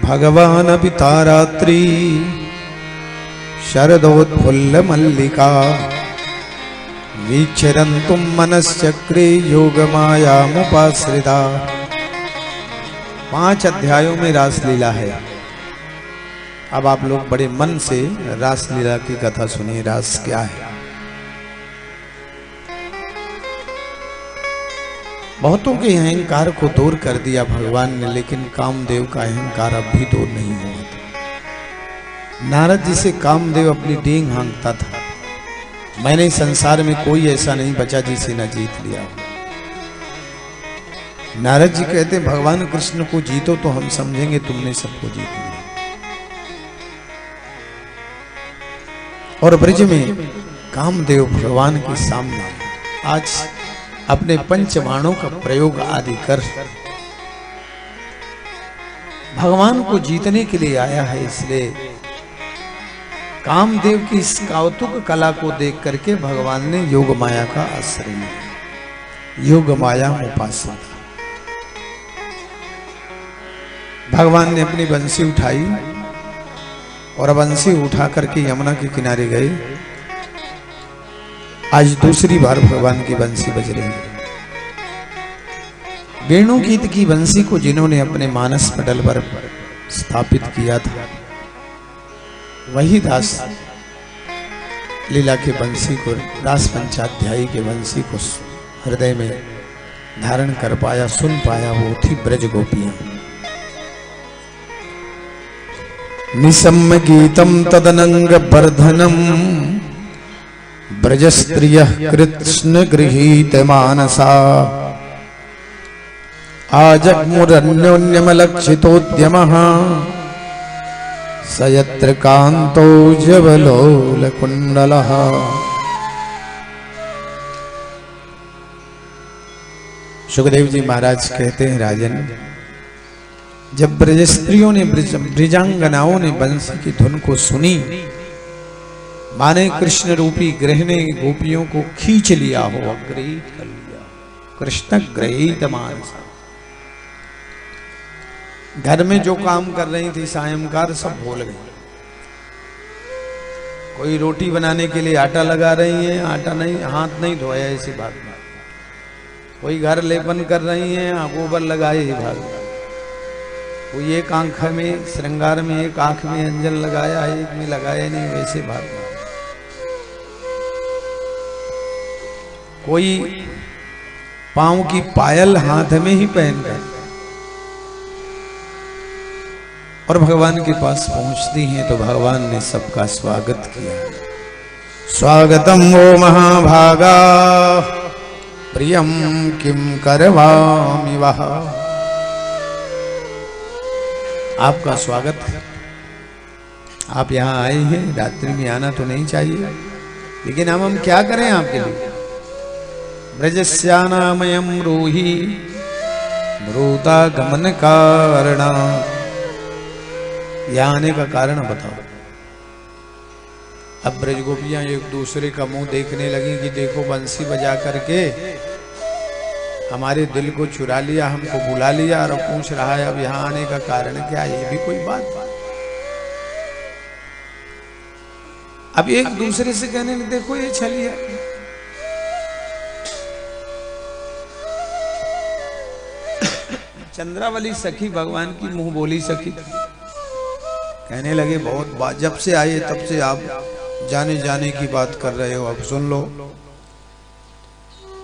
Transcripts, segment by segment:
भगवानपि तारात्री शरदोत्फुल्ल मल्लिका वीक्षरन्तुं मनश्चक्रे योगमायामुपाश्रिता। 5 अध्यायों में रासलीला है। अब आप लोग बड़े मन से रासलीला की कथा सुनिए। रास क्या है? बहुतों के अहंकार को दूर कर दिया भगवान ने, लेकिन कामदेव का अहंकार अब भी दूर नहीं हुआ था। नारद जी से कामदेव अपनी डींग हाँकता था, मैंने संसार में कोई ऐसा नहीं बचा जिसे न जीत लिया। नारद जी कहते भगवान कृष्ण को जीतो तो हम समझेंगे तुमने सबको जीत लिया। और ब्रज में कामदेव भगवान के सामने आज अपने पंचबाणों का प्रयोग आदि कर भगवान को जीतने के लिए आया है। इसलिए कामदेव की इस कौतुक कला को देख करके भगवान ने योग माया का आश्रय लिया। योग माया उपासना। भगवान ने अपनी बंसी उठाई और बंसी उठा करके यमुना के किनारे गए। आज दूसरी बार भगवान की बंसी बज रही है। वेणु गीत की बंसी को जिन्होंने अपने मानस पटल पर स्थापित किया था, वही दास लीला के बंसी को, दास पंचाध्यायी के बंसी को हृदय में धारण कर पाया, सुन पाया। वो थी ब्रज गोपियां। निसम्य गीतम तदनंग वर्धनम ब्रज स्त्रिय कृष्ण गृहीत मानसा आजग्मुरन्योन्यमलक्षितोद्यमः सयत्र कांतो जवलोल कुंडलः। सुखदेव जी महाराज कहते हैं, राजन, जब ब्रज स्त्रियों ने, ब्रजांगनाओं ने बंसी की धुन को सुनी, माने कृष्ण रूपी ग्रह ने गोपियों को खींच लिया हो, अग्रहित कर लिया। कृष्ण ग्रहीत मानसा। घर में जो काम कर रही थी सायंकाल सब भूल गई। कोई रोटी बनाने के लिए आटा लगा रही है, आटा नहीं, हाथ नहीं धोया, ऐसी बात नहीं। कोई घर लेपन कर रही है, गोबर लगाए ही भाग। कोई एक आंख में श्रृंगार में, एक आंख में अंजन लगाया है, एक में लगाया नहीं, वैसे भाग। कोई पांव की पायल हाथ में ही पहन गए और भगवान के पास पहुंचती हैं तो भगवान ने सबका स्वागत किया। स्वागतम वो महाभागा प्रियम किम करवामि वह। आपका स्वागत है। आप यहाँ आए हैं, रात्रि में आना तो नहीं चाहिए, लेकिन हम क्या करें आपके लिए? ब्रजस्यानामयं रूहि ब्रूता गमन कारणा। यहाँ आने का कारण बताओ। अब ब्रज गोपियां एक दूसरे का मुंह देखने लगी कि देखो बंसी बजा करके हमारे दिल को चुरा लिया, हमको बुला लिया और पूछ रहा है अब यहाँ आने का कारण क्या? ये भी कोई बात? अब एक दूसरे से कहने लगे देखो ये छलिया। चंद्रावली सखी भगवान की मुंह बोली सखी कहने लगे बहुत बात, जब से आए तब से आप जाने जाने की बात कर रहे हो। अब सुन लो,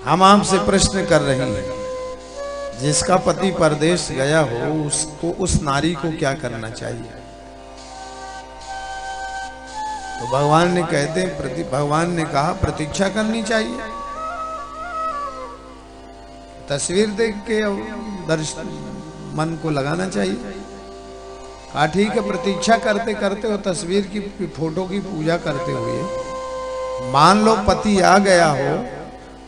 हम आपसे प्रश्न कर रहे हैं, जिसका पति परदेश गया हो उसको, उस नारी को क्या करना चाहिए? तो भगवान ने कहते, भगवान ने कहा प्रतीक्षा करनी चाहिए। तस्वीर देख के दर्शन मन को लगाना चाहिए। हाँ ठीक है, प्रतीक्षा करते करते हो तस्वीर की, फोटो की पूजा करते हुए मान लो पति आ गया हो,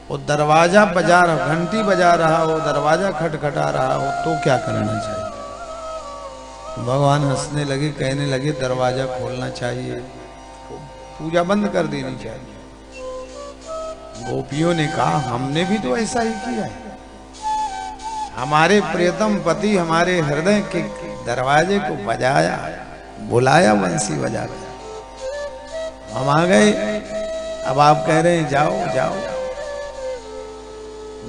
वो दरवाजा बजा रहा, घंटी बजा रहा हो, दरवाजा खटखटा रहा हो, तो क्या करना चाहिए? तो भगवान हंसने लगे, कहने लगे दरवाजा खोलना चाहिए, पूजा बंद कर देनी चाहिए। गोपियों ने कहा हमने भी तो ऐसा ही किया है, हमारे प्रियतम पति हमारे हृदय के दरवाजे को बजाया, बुलाया बंसी बजा के, हम आ गए। अब आप कह रहे हैं जाओ जाओ।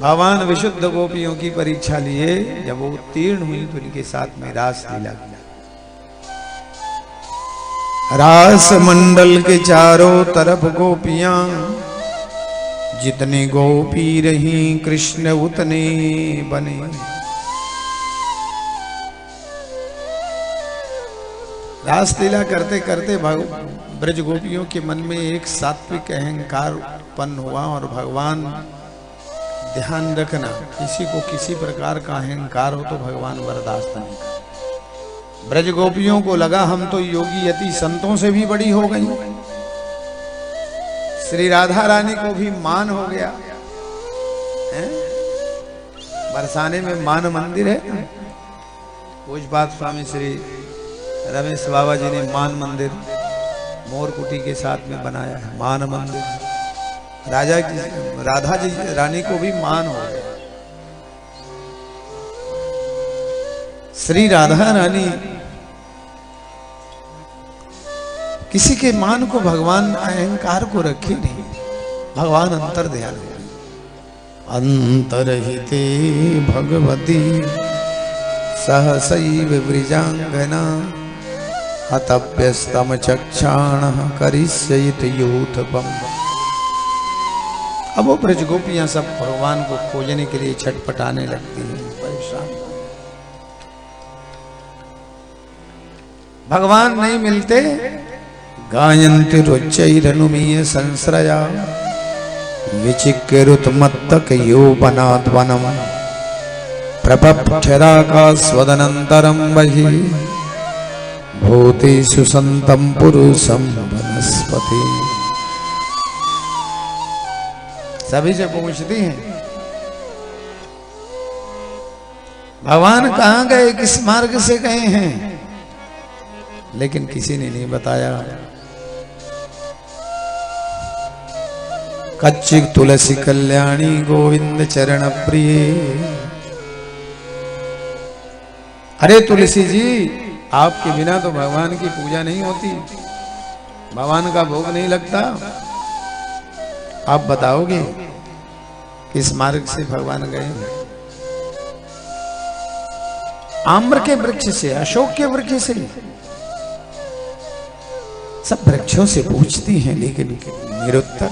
भगवान विशुद्ध गोपियों की परीक्षा लिए जब वो उत्तीर्ण हुई तो उनके साथ में रास लीला किया। रास मंडल के चारों तरफ गोपियां, जितने गोपी रही कृष्ण उतने बने। रासलीला करते करते ब्रज गोपियों के मन में एक सात्विक अहंकार उत्पन्न हुआ। और भगवान, ध्यान रखना, किसी को किसी प्रकार का अहंकार हो तो भगवान बर्दाश्त नहीं करते। ब्रज गोपियों को लगा हम तो योगी यति संतों से भी बड़ी हो गई। श्री राधा रानी को भी मान हो गया है? बरसाने में मान मंदिर है। कुछ बात स्वामी श्री रमेश बाबा जी ने मान मंदिर मोरकुटी के साथ में बनाया है। मान मंदिर राधा जी रानी को भी मान हो गया। श्री राधा रानी किसी के मान को, भगवान अहंकार को रखे नहीं। भगवान अंतर ध्यान है। अंतरहिते भगवती सहसैव वृजांगना हतव्यस्तम चक्षाण करिष्येत यूथपम। अब वो ब्रज गोपियां सब भगवान को खोजने के लिए छटपटाने लगती हैं, परेशान। भगवान नहीं मिलते। गायन्ति रुचैरनुमीय संश्रया विचिक्रुतमत्तक यौवनाद्वनम प्रपक्षराकास्वदनन्तरं बहि भूतेषु संतं पुरुषं वनस्पति। सभी से पूछती हैं भगवान कहाँ गए, किस मार्ग से गए हैं, लेकिन किसी ने नहीं बताया। कच्चिक तुलसी कल्याणी गोविंद चरण प्रिय। अरे तुलसी जी, आपके बिना तो भगवान की पूजा नहीं होती, भगवान का भोग नहीं लगता। आप बताओगे किस मार्ग से भगवान गए? आम्र के वृक्ष से, अशोक के वृक्ष से, सब वृक्षों से पूछती हैं, लेकिन निरुत्तर।